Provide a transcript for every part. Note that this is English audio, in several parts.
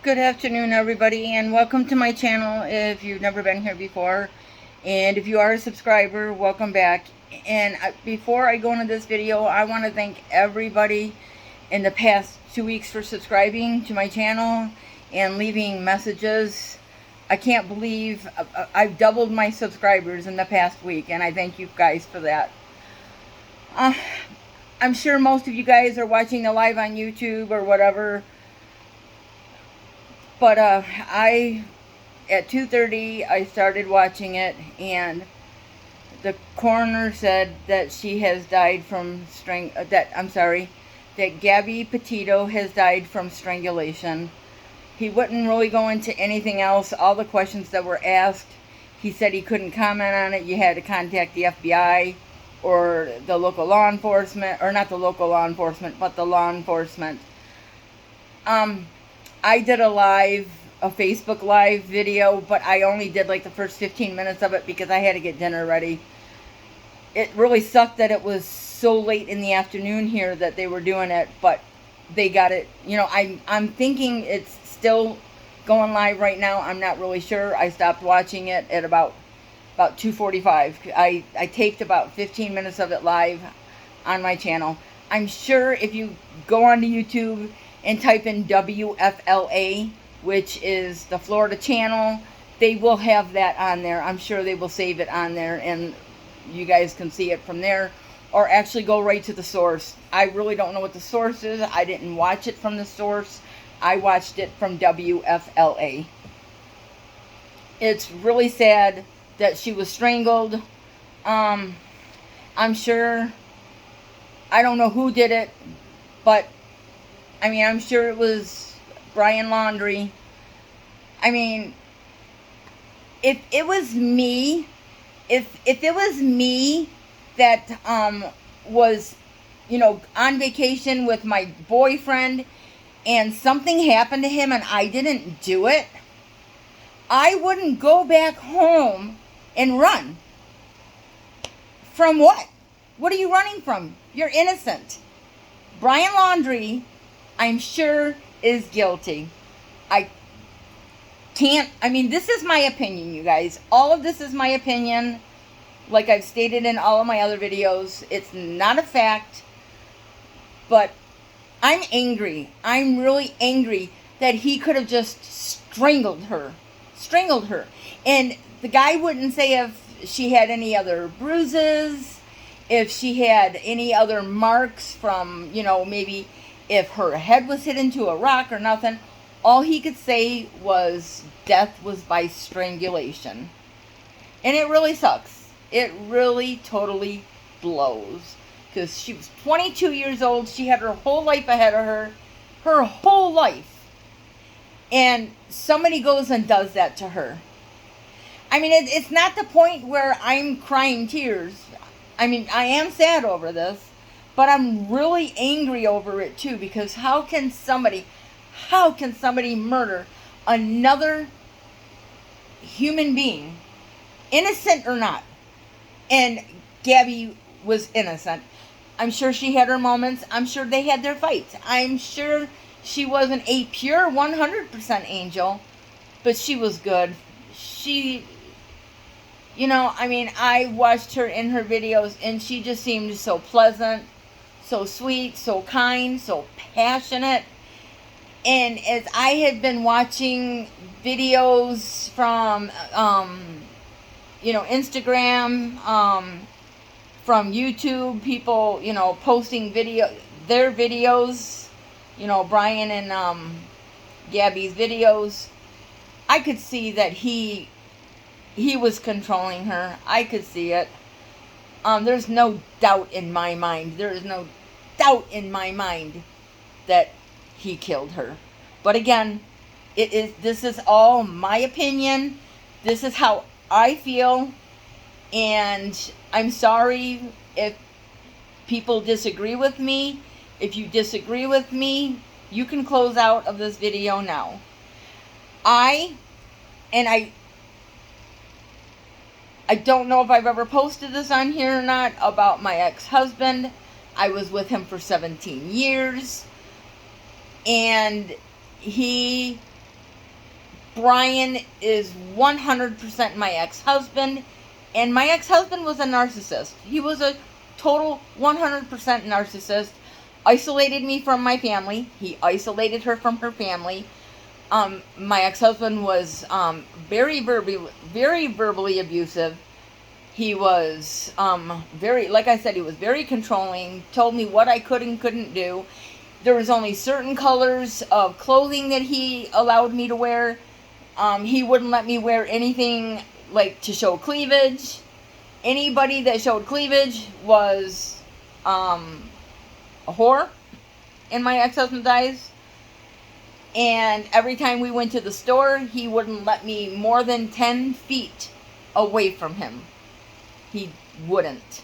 Good afternoon, everybody, and welcome to my channel if you've never been here before. And if you are a subscriber, welcome back. And before I go into this video, I want to thank everybody in the past 2 weeks for subscribing to my channel and leaving messages. I can't believe I've doubled my subscribers in the past week, and I thank you guys for that. I'm sure most of you guys are watching the live on YouTube or whatever. But at 2:30 I started watching it, and the coroner said that she has died from that Gabby Petito has died from strangulation. He wouldn't really go into anything else. All the questions that were asked, he said he couldn't comment on it. You had to contact the FBI or the local law enforcement, or not the local law enforcement, but the law enforcement. I did a Facebook live video, but I only did like the first 15 minutes of it because I had to get dinner ready. It really sucked that it was so late in the afternoon here that they were doing it, but they got it. You know, I'm thinking it's still going live right now. I'm not really sure. I stopped watching it at about 2:45. I taped about 15 minutes of it live on my channel. I'm sure if you go onto YouTube and type in WFLA, which is the Florida channel, they will have that on there. I'm sure they will save it on there, and you guys can see it from there, or actually go right to the source. I really don't know what the source is. I didn't watch it from the source. I watched it from WFLA. It's really sad that she was strangled. I'm sure, I don't know who did it, but I mean, I'm sure it was Brian Laundrie. I mean, if it was me, if it was me that was, you know, on vacation with my boyfriend and something happened to him and I didn't do it, I wouldn't go back home and run. From what? What are you running from? You're innocent. Brian Laundrie, I'm sure, is guilty. I mean, this is my opinion, you guys. All of this is my opinion. Like I've stated in all of my other videos, it's not a fact. But I'm angry. I'm really angry that he could have just strangled her. Strangled her. And the guy wouldn't say if she had any other bruises, if she had any other marks from, you know, maybe if her head was hit into a rock or nothing. All he could say was death was by strangulation. And it really sucks. It really totally blows. Because she was 22 years old. She had her whole life ahead of her. Her whole life. And somebody goes and does that to her. I mean, it's not the point where I'm crying tears. I mean, I am sad over this. But I'm really angry over it too, because how can somebody murder another human being, innocent or not? And Gabby was innocent. I'm sure she had her moments. I'm sure they had their fights. I'm sure she wasn't a pure 100% angel, but she was good. She, you know, I mean, I watched her in her videos and she just seemed so pleasant, so sweet, so kind, so passionate. And as I had been watching videos from, you know, Instagram, from YouTube, people, you know, posting their videos, you know, Brian and Gabby's videos, I could see that he was controlling her. I could see it. There's no doubt in my mind. There is no doubt in my mind that he killed her. But again, this is all my opinion. This is how I feel. And I'm sorry if people disagree with me. If you disagree with me, you can close out of this video now. I don't know if I've ever posted this on here or not about my ex-husband. I was with him for 17 years. And he Brian is 100% my ex-husband, and my ex-husband was a narcissist. He was a total 100% narcissist. Isolated me from my family. He isolated her from her family. My ex-husband was very verbally abusive. He was like I said, he was very controlling. Told me what I could and couldn't do. There was only certain colors of clothing that he allowed me to wear. He wouldn't let me wear anything like to show cleavage. Anybody that showed cleavage was a whore in my ex-husband's eyes. And every time we went to the store, he wouldn't let me more than 10 feet away from him. He wouldn't.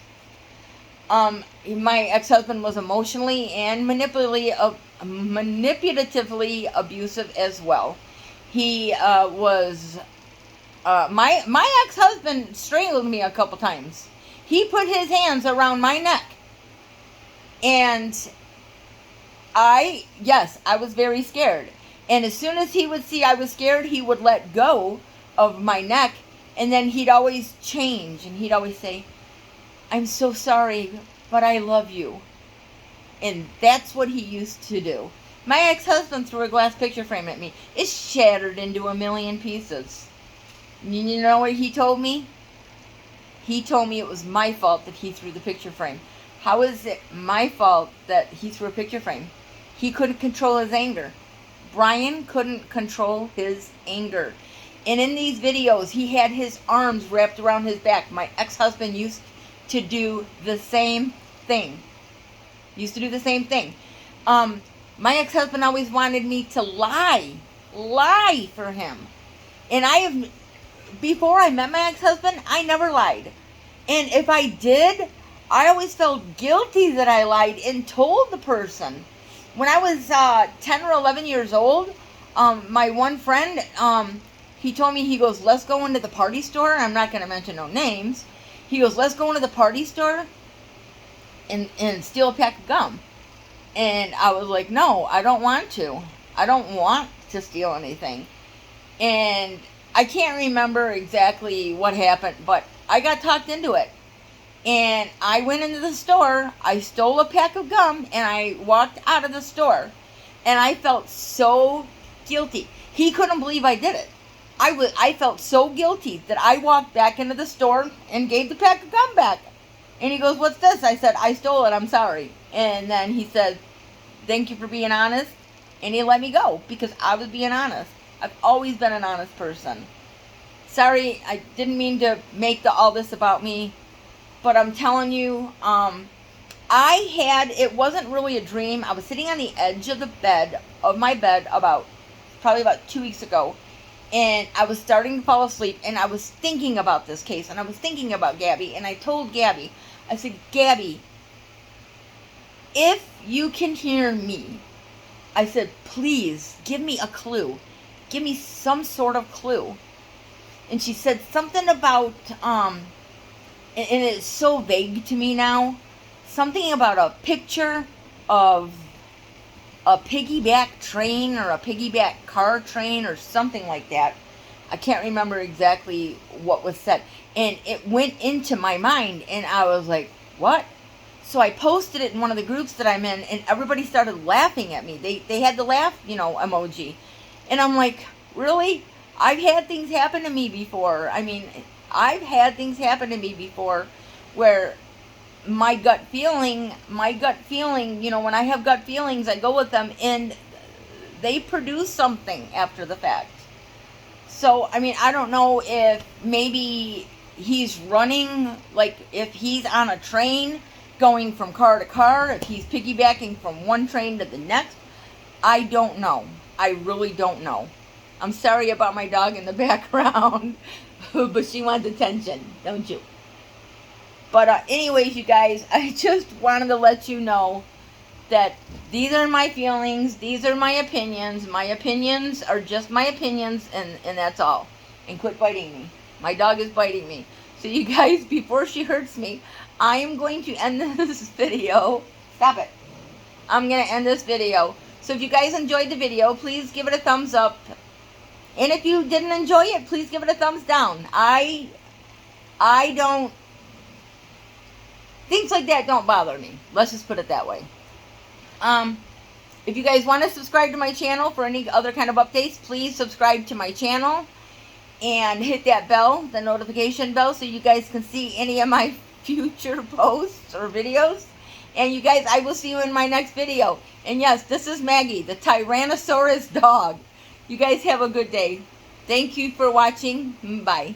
My ex-husband was emotionally and manipulatively abusive as well. He was... my ex-husband strangled me a couple times. He put his hands around my neck. And I was very scared. And as soon as he would see I was scared, he would let go of my neck. And then he'd always change. And he'd always say, "I'm so sorry, but I love you." And that's what he used to do. My ex-husband threw a glass picture frame at me. It shattered into a million pieces. You know what he told me? He told me it was my fault that he threw the picture frame. How is it my fault that he threw a picture frame? He couldn't control his anger. Brian couldn't control his anger. And in these videos, he had his arms wrapped around his back. My ex-husband used to do the same thing. My ex-husband always wanted me to lie for him. And before I met my ex-husband, I never lied. And if I did, I always felt guilty that I lied and told the person. When I was 10 or 11 years old, my one friend, he told me, he goes, "Let's go into the party store." I'm not going to mention no names. He goes, "Let's go into the party store and steal a pack of gum." And I was like, "No, I don't want to. I don't want to steal anything." And I can't remember exactly what happened, but I got talked into it. And I went into the store, I stole a pack of gum, and I walked out of the store. And I felt so guilty. He couldn't believe I did it. I felt so guilty that I walked back into the store and gave the pack of gum back. And he goes, "What's this?" I said, "I stole it, I'm sorry." And then he said, "Thank you for being honest." And he let me go because I was being honest. I've always been an honest person. Sorry, I didn't mean to make all this about me. But I'm telling you, it wasn't really a dream. I was sitting on the edge of my bed probably about 2 weeks ago. And I was starting to fall asleep. And I was thinking about this case. And I was thinking about Gabby. And I told Gabby, I said, "Gabby, if you can hear me," I said, "please give me a clue. Give me some sort of clue." And she said something about, and it's so vague to me now, something about a picture of a piggyback train or a piggyback car train or something like that. I can't remember exactly what was said. And it went into my mind, and I was like, "What?" So I posted it in one of the groups that I'm in, and everybody started laughing at me. They had the laugh, emoji. And I'm like, really? I've had things happen to me before. I mean, I've had things happen to me before where my gut feeling, when I have gut feelings, I go with them and they produce something after the fact. So, I mean, I don't know if maybe he's running, like if he's on a train going from car to car, if he's piggybacking from one train to the next. I don't know. I really don't know. I'm sorry about my dog in the background, but she wants attention, don't you? But anyways, you guys, I just wanted to let you know that these are my feelings, these are my opinions. My opinions are just my opinions, and that's all. And quit biting me. My dog is biting me. So you guys, before she hurts me, I am going to end this video. Stop it. I'm going to end this video. So if you guys enjoyed the video, please give it a thumbs up. And if you didn't enjoy it, please give it a thumbs down. I don't, things like that don't bother me. Let's just put it that way. If you guys want to subscribe to my channel for any other kind of updates, please subscribe to my channel and hit that bell, the notification bell, so you guys can see any of my future posts or videos. And you guys, I will see you in my next video. And yes, this is Maggie, the Tyrannosaurus dog. You guys have a good day. Thank you for watching. Bye.